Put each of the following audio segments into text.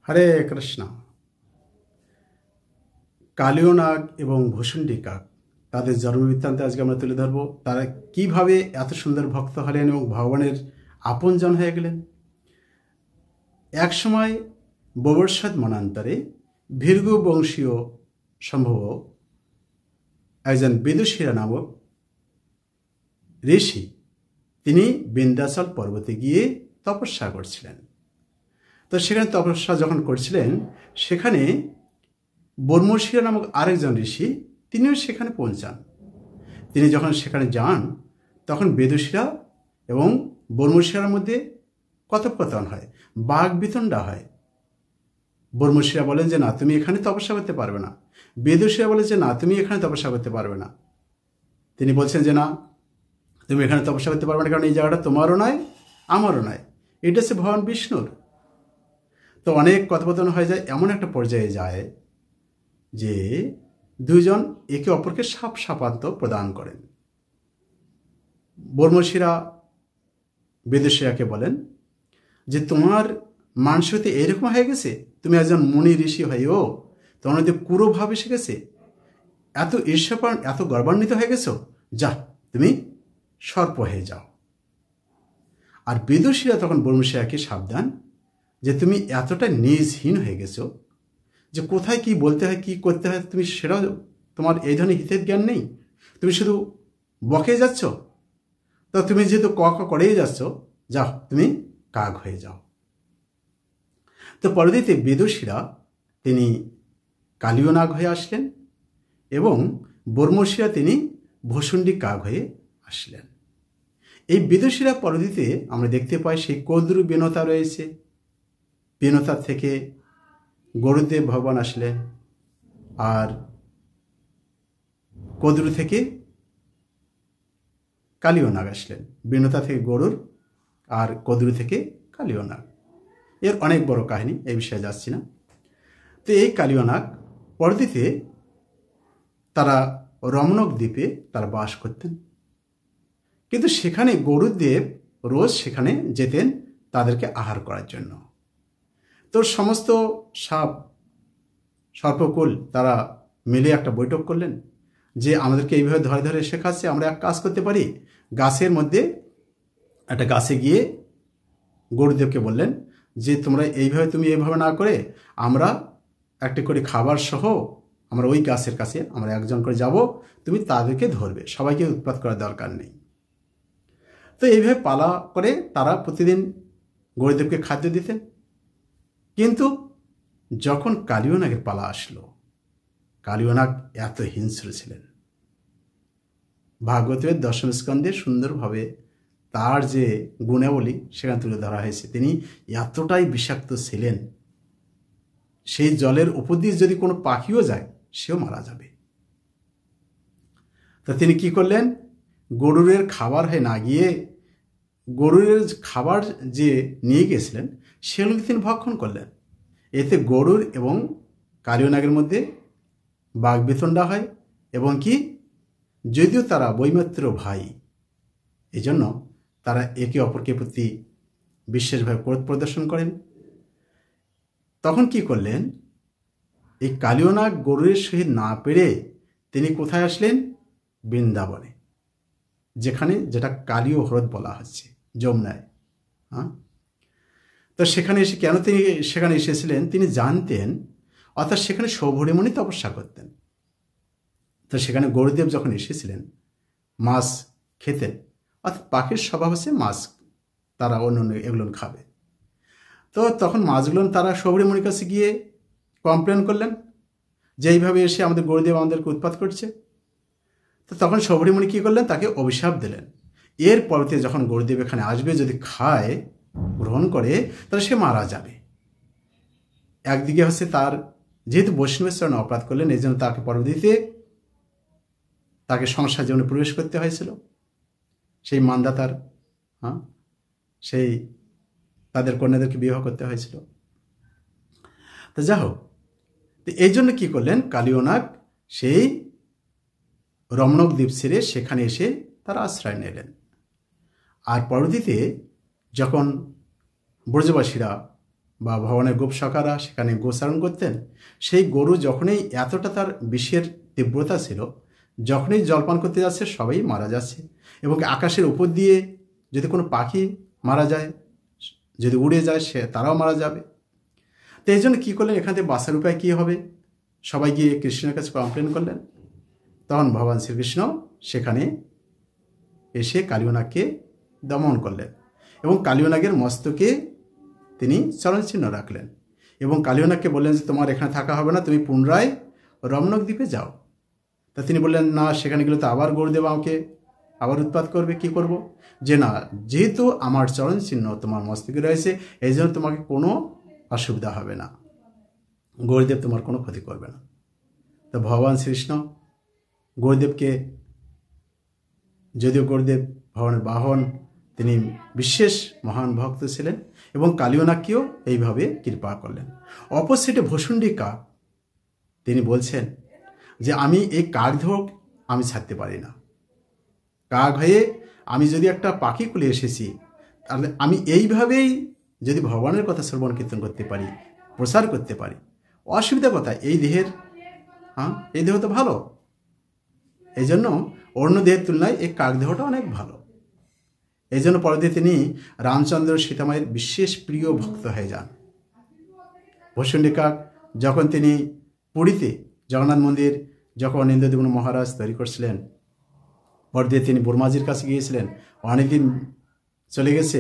হরে কৃষ্ণ। কালীয় নাগ এবং ভূষণ্ডী কাক তাদের জন্মবৃত্তান্তে আজকে আমরা তুলে ধরব। তারা কিভাবে এত সুন্দর ভক্ত হলেন এবং ভগবানের আপনজন হয়ে গেলেন। একসময় ববরসাদ মনান্তরে ভীর্গু বংশীয় সম্ভব একজন বিদুষীরা নামক ঋষি, তিনি বিন্ধ্যাচল পর্বতে গিয়ে তপস্যা করছিলেন। তো সেখানে তপস্যা যখন করছিলেন, সেখানে বর্মশিরা নামক আরেকজন ঋষি, তিনিও সেখানে পৌঁছান। তিনি যখন সেখানে যান, তখন বেদুশিরা এবং বর্মশিরার মধ্যে কথোপকথন হয়, বাঘ বিতণ্ডা হয়। বর্মশিরা বলেন যে না, তুমি এখানে তপস্যা করতে পারবে না। বেদুশিরা বলে যে না, তুমি এখানে তপস্যা করতে পারবে না। তিনি বলছেন যে না, তুমি এখানে তপস্যা করতে পারবে না, কারণ এই জায়গাটা তোমারও নয়, আমারও নয়, এটা হচ্ছে ভগবান বিষ্ণুর। তো অনেক কথোপকথন হয়ে যায়, এমন একটা পর্যায়ে যায় যে দুইজন একে অপরকে শাপান্ত প্রদান করেন। বর্মশিরা বেদুশিরাকে বলেন যে তোমার মানসিকতা এরকম হয়ে গেছে, তুমি একজন মুনি ঋষি হয়েও তোমার মধ্যে পুরো ভাব এসে গেছে, এত ঈর্ষাপণ, এত গর্বান্বিত হয়ে গেছো, যা তুমি সর্প হয়ে যাও। আর বেদুশিরা তখন বর্মশিরাকে সাবধান যে তুমি এতটা নিজহীন হয়ে গেছো যে কোথায় কি বলতে হয়, কি করতে হয়, তুমি সেটাও তোমার এই ধরনের হিতের জ্ঞান নেই। তুমি শুধু বকে যাচ্ছ। তো তুমি যেহেতু ক করেই যাচ্ছ, যাও তুমি কাক হয়ে যাও। তো পরবর্তীতে বেদুশিরা তিনি কালীয় নাগ হয়ে আসলেন এবং বর্মশিরা তিনি ভূষণ্ডী কাক হয়ে আসলেন। এই বেদুশিরা পরবর্তীতে আমরা দেখতে পাই সেই কদ্রু বেনতা রয়েছে। বেনতা থেকে গরুদেব ভগবান আসলেন, আর কদ্রু থেকে কালীয় নাগ আসলেন। বেনতা থেকে গরুর, আর কদ্রু থেকে কালীয় নাগ। এর অনেক বড় কাহিনী, এই বিষয়ে যাচ্ছি না। তো এই কালীয় নাগ পরবর্তীতে তারা রমণক দ্বীপে তারা বাস করতেন, কিন্তু সেখানে গরুদেব রোজ সেখানে যেতেন তাদেরকে আহার করার জন্য। তো সমস্ত সাপ সর্পকুল তারা মিলে একটা বৈঠক করলেন যে আমাদেরকে এইভাবে ধরে ধরে শেখাচ্ছে, আমরা এক কাজ করতে পারি। গাছের মধ্যে একটা গাছে গিয়ে গরুদেবকে বললেন যে তোমরা এইভাবে, তুমি এইভাবে না করে আমরা একটা করে খাবার সহ আমরা ওই গাছের কাছে আমরা একজন করে যাব, তুমি তাদেরকে ধরবে, সবাইকে উৎপাত করার দরকার নেই। তো এইভাবে পালা করে তারা প্রতিদিন গরুদেবকে খাদ্য দিতেন। কিন্তু যখন কালীয় নাগের পালা আসলো, কালীয় নাগ এত হিংস্র ছিলেন। ভাগবতের দশম স্কন্ধে সুন্দরভাবে তার যে গুণাবলী সেখানে তুলে ধরা হয়েছে। তিনি এতটাই বিষাক্ত ছিলেন, সেই জলের উপর দিয়ে যদি কোনো পাখিও যায় সেও মারা যাবে। তা তিনি কি করলেন, গরুরের খাবার হয়ে না গিয়ে গরুরের খাবার যে নিয়ে গেছিলেন সেগুলোকে তিনি ভক্ষণ করলেন। এতে গরুর এবং কালীয় নাগের মধ্যে বাগবিতণ্ডা হয়, এবং কি যদিও তারা বৈমাত্র ভাই, এই জন্য তারা একে অপরকে প্রতি বিশেষভাবে ক্রোধ প্রদর্শন করেন। তখন কি করলেন, এই কালীয় নাগ গরুরের সহিত না পেরে তিনি কোথায় আসলেন, বৃন্দাবনে, যেটা কালীয় হ্রদ বলা হচ্ছে, যমুনায়। তো সেখানে এসে কেন তিনি সেখানে এসেছিলেন তিনি জানতেন, অর্থাৎ সেখানে সৌভরিমণি তপস্যা করতেন। তো সেখানে গরুদেব যখন এসেছিলেন মাছ খেতেন, অর্থাৎ পাখির স্বভাব হচ্ছে মাছ, তারা অন্য এগুলো খাবে। তো তখন মাছগুলো তারা সৌভরিমণির কাছে গিয়ে কমপ্লেন করলেন যে এইভাবে এসে আমাদের গরুদেব আমাদেরকে উৎপাত করছে। তো তখন সৌভরিমণি কী করলেন, তাকে অভিশাপ দিলেন। এর পরবর্তী যখন গরুদেব এখানে আসবে, যদি খায়, গ্রহণ করে, তাহলে সে মারা যাবে। একদিকে হচ্ছে তার যেহেতু বৈষ্ণবের চরণে অপরাধ করলেন, এই জন্য তাকে পরবর্তীতে তাকে সংসার জীবনে প্রবেশ করতে হয়েছিল, সেই মান্দাতার সেই তাদের কন্যাদেরকে বিবাহ করতে হয়েছিল। তো যা হোক, তো এই জন্য কী করলেন, কালীয় নাগ সেই রমণক দ্বীপ ছেড়ে সেখানে এসে তারা আশ্রয় নিলেন। আর পরবর্তীতে যখন ব্রজবাসীরা বা ভগবানের গোপসখারা সেখানে গোচারণ করতেন। সেই গরু যখনই এতটা তার বিষের তীব্রতা ছিল, যখনই জলপান করতে যাচ্ছে সবাই মারা যাচ্ছে। এবং আকাশের উপর দিয়ে যদি কোনো পাখি মারা যায়, যদি উড়ে যায়, তারাও মারা যাবে। তো এই জন্য কী করলেন, এখান থেকে বাঁচার উপায় কী হবে, সবাই গিয়ে কৃষ্ণের কাছে কমপ্লেন করলেন। তখন ভগবান শ্রীকৃষ্ণ সেখানে এসে কালীয়নাগকে দমন করলেন এবং কালীয়নাগের মস্তকে তিনি চরণচিহ্ন রাখলেন এবং কালীয়নাগকে বললেন যে তোমার এখানে থাকা হবে না, তুমি পুনরায় রমনক দ্বীপে যাও। তা তিনি বললেন না, সেখানে গেলে তো আবার গরুদেব আমাকে আবার উৎপাত করবে, কি করব? যে না, যেহেতু আমার চরণচিহ্ন তোমার মস্তকে রয়েছে, এই জন্য তোমাকে কোনো অসুবিধা হবে না, গরুদেব তোমার কোনো ক্ষতি করবে না। তো ভগবান শ্রীকৃষ্ণ গরুদেবকে, যদিও গরুদেব ভগবানের বাহন, তিনি বিশেষ মহান ভক্ত ছিলেন এবং কালীয়নাগকেও এইভাবে কৃপা করলেন। অপোজিটে ভুসুণ্ডী কাক, তিনি বলছেন যে আমি এই কাকধোক আমি ছাড়তে পারি না। কাক হয়ে আমি যদি একটা পাখি কুলে এসেছি, তাহলে আমি এইভাবেই যদি ভগবানের কথা শ্রবণ কীর্তন করতে পারি, প্রচার করতে পারি, অসুবিধা কথা, এই দেহের, এই দেহ তো ভালো, এই জন্য অন্য দেহের তুলনায় এই কাক দেহটা অনেক ভালো। এই জন্য পরে তিনি রামচন্দ্র সীতামায়ের বিশেষ প্রিয় ভক্ত হয়ে যান। ভুসুণ্ডী কাক যখন তিনি পুরীতে জগন্নাথ মন্দির যখন ইন্দ্রদ্যুম্ন মহারাজ তৈরি করছিলেন, পরে তিনি ব্রহ্মাজির কাছে গিয়েছিলেন, অনেকদিন চলে গেছে,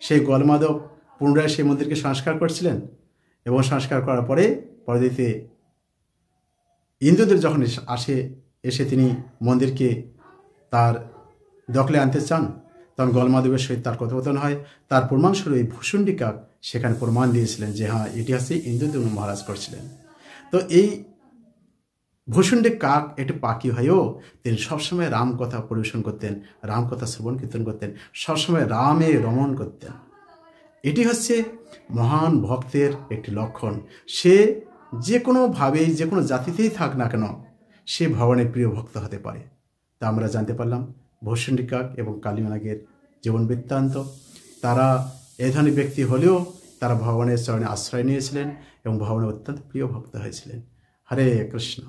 সেই গলমাধব পুনরায় সেই মন্দিরকে সংস্কার করছিলেন এবং সংস্কার করার পরে পরদিতে ইন্দ্রদেব যখন এসে তিনি মন্দিরকে তার দখলে আনতে চান, তখন গলমাধবের সহিত তার কথোপকথন হয়। তার প্রমাণস্বরূপ এই ভুসুণ্ডী কাক সেখানে প্রমাণ দিয়েছিলেন যে হ্যাঁ, এটি হচ্ছে ইন্দ্রদ্যুম্ন মহারাজ করছিলেন। তো এই ভুসুণ্ডী কাক একটি পাখি হয়েও তিনি সবসময় রাম কথা পরিবেশন করতেন, রাম কথা শ্রবণ কীর্তন করতেন, সবসময় রামে রমণ করতেন। এটি হচ্ছে মহান ভক্তের একটি লক্ষণ। সে যে কোনোভাবেই, যে কোনো জাতিতেই থাক না কেন, সে ভগবানের প্রিয় ভক্ত হতে পারে। তা আমরা জানতে পারলাম ভুসুণ্ডী কাক এবং কালীয়নাগের জীবন বৃত্তান্ত। তারা এই ধরনের ব্যক্তি হলেও তারা ভগবানের চরণে আশ্রয় নিয়েছিলেন এবং ভগবানের অত্যন্ত প্রিয় ভক্ত হয়েছিলেন। হরে কৃষ্ণ।